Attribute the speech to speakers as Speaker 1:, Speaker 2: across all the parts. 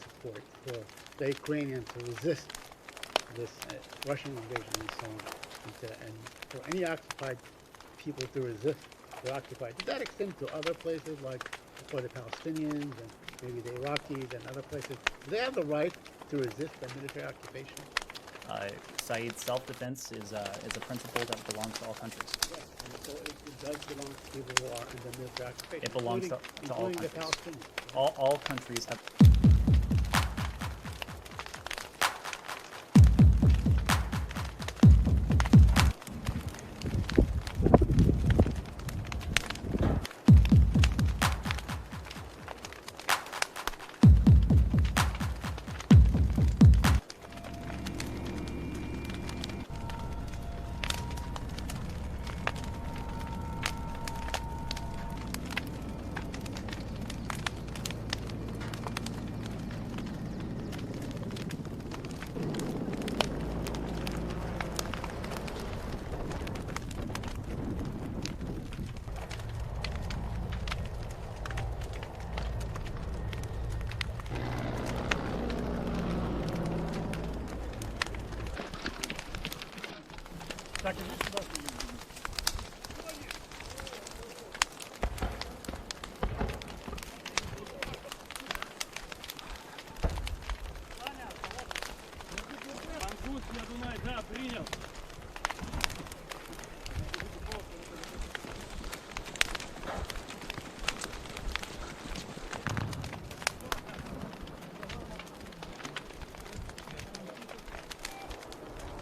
Speaker 1: support for the Ukrainians to resist this Russian invasion and so on, and for any occupied people to resist the occupied. Does that extend to other places like for the Palestinians and maybe the Iraqis and other places? Do they have the right to resist the military occupation?
Speaker 2: Saeed, self-defense is a principle that belongs to all countries.
Speaker 1: Yes, and so it does belong to people who are in the military occupation.
Speaker 2: It belongs to all
Speaker 1: including the
Speaker 2: countries.
Speaker 1: Palestinians.
Speaker 2: All countries have.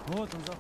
Speaker 3: Вот он, да.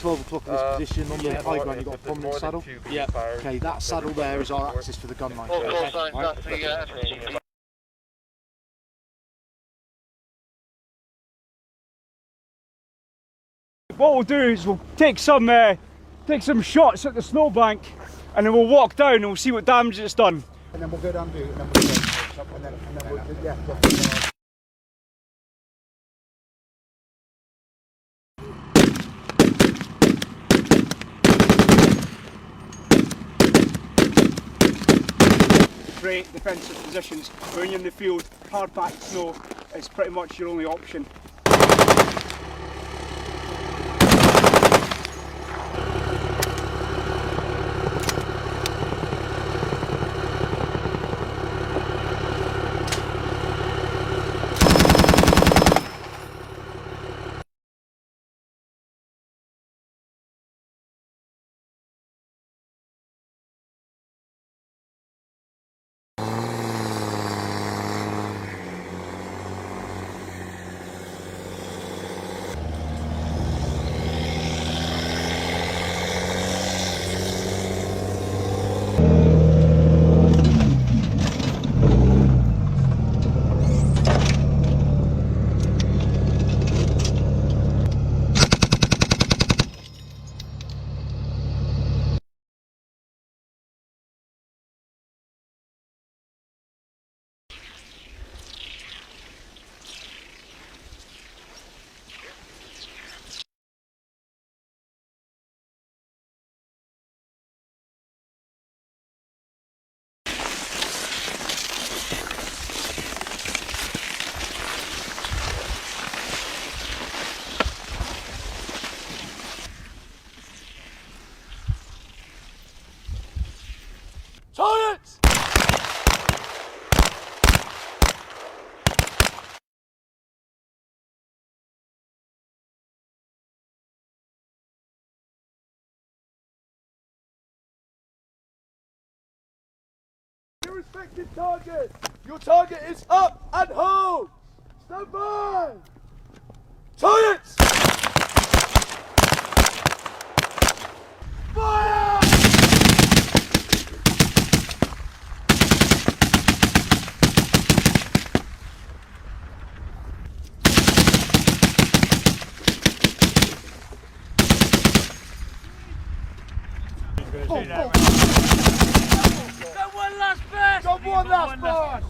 Speaker 4: O'clock in this position on the high ground, you've got a prominent saddle.
Speaker 3: Yeah.
Speaker 4: Okay, that saddle there is our access to the gun range.
Speaker 3: What we'll do is we'll take some shots at the snowbank, and then we'll walk down and we'll see what damage it's done.
Speaker 4: And then we'll go down to it, and then we'll go, and then we'll, yeah.
Speaker 3: Great defensive positions. When you're in the field, hard packed snow is pretty much your only option.
Speaker 5: respected target. Your target is up and hold. Stand by. Targets. Fire!
Speaker 3: Got one last burst!
Speaker 5: Got one last burst!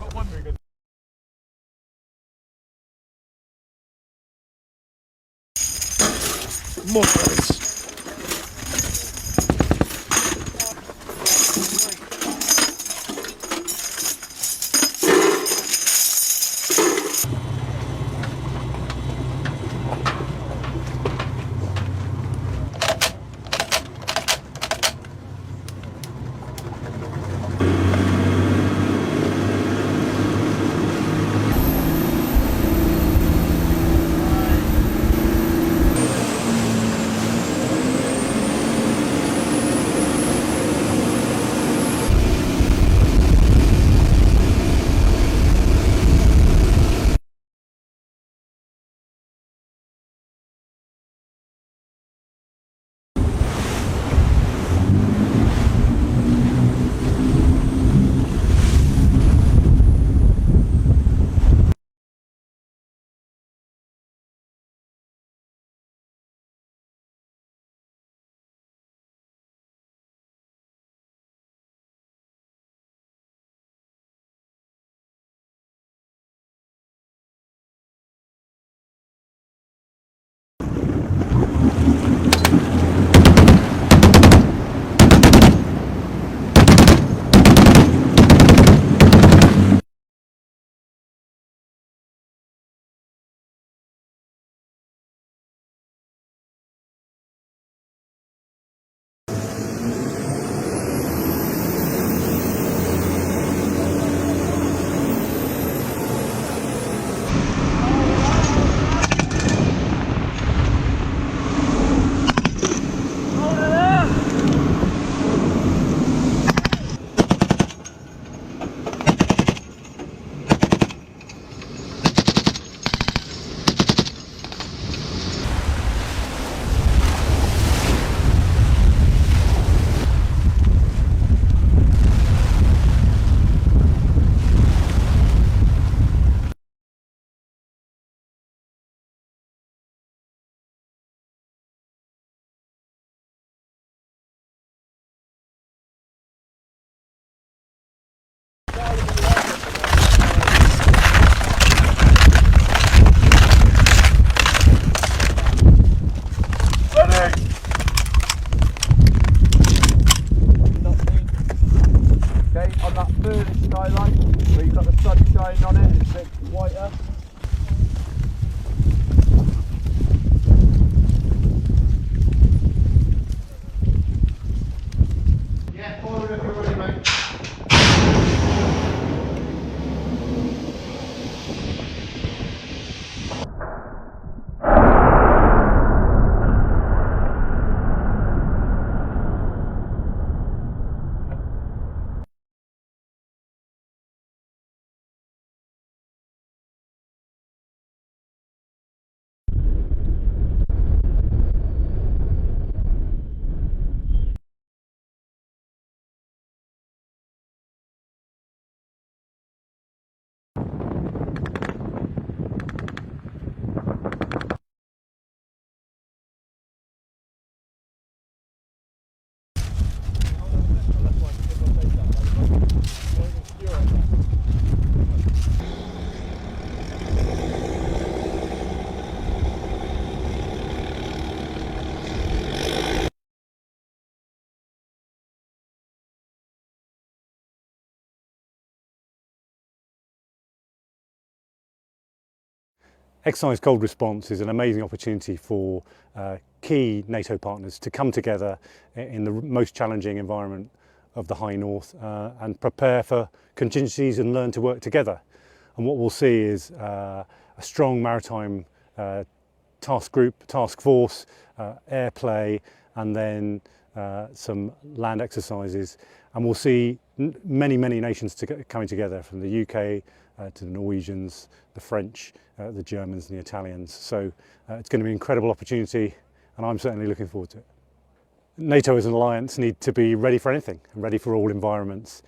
Speaker 5: Mortars! On that furthest skyline, where you've got the sun shining on it, it's a bit whiter.
Speaker 4: Yeah, forward if you're ready, mate.
Speaker 6: Exercise Cold Response is an amazing opportunity for key NATO partners to come together in the most challenging environment of the High North and prepare for contingencies and learn to work together. And what we'll see is a strong maritime task group, task force, air play, and then some land exercises. And we'll see many nations coming together, from the UK to the Norwegians, the French, the Germans and the Italians. So it's going to be an incredible opportunity, and I'm certainly looking forward to it. NATO as an alliance need to be ready for anything, ready for all environments,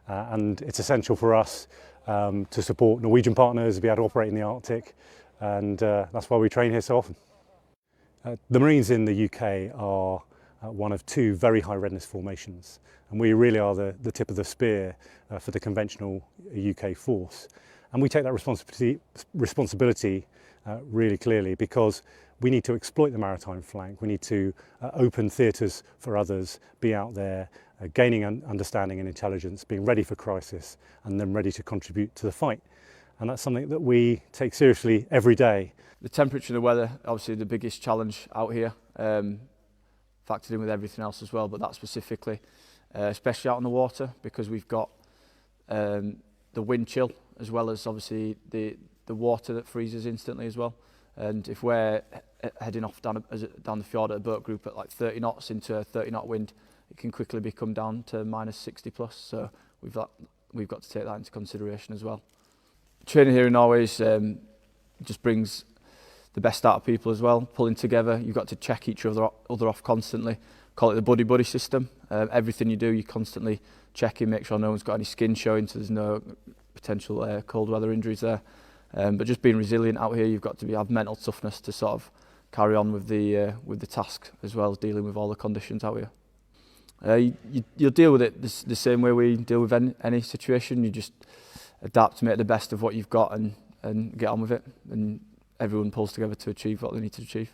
Speaker 6: and it's essential for us to support Norwegian partners to be able to operate in the Arctic, and that's why we train here so often. The Marines in the UK are one of two very high readiness formations, and we really are the tip of the spear for the conventional UK force. And we take that responsibility really clearly, because we need to exploit the maritime flank. We need to open theatres for others, be out there gaining understanding and intelligence, being ready for crisis, and then ready to contribute to the fight. And that's something that we take seriously every day.
Speaker 5: The temperature and the weather, obviously the biggest challenge out here, factored in with everything else as well, but that specifically, especially out on the water, because we've got the wind chill, as well as obviously the water that freezes instantly as well. And if we're heading off down the fjord at a boat group at like 30 knots into a 30 knot wind, it can quickly become down to minus 60 plus. So we've got to take that into consideration as well. Training here in Norway just brings the best out of people as well. Pulling together, you've got to check each other off constantly. Call it the buddy system. Everything you do, you constantly checking, make sure no one's got any skin showing, so there's no potential cold weather injuries there. But just being resilient out here, you've got to have mental toughness to sort of carry on with the task, as well as dealing with all the conditions out here. You'll deal with it the same way we deal with any situation. You just adapt to make the best of what you've got and get on with it, and everyone pulls together to achieve what they need to achieve.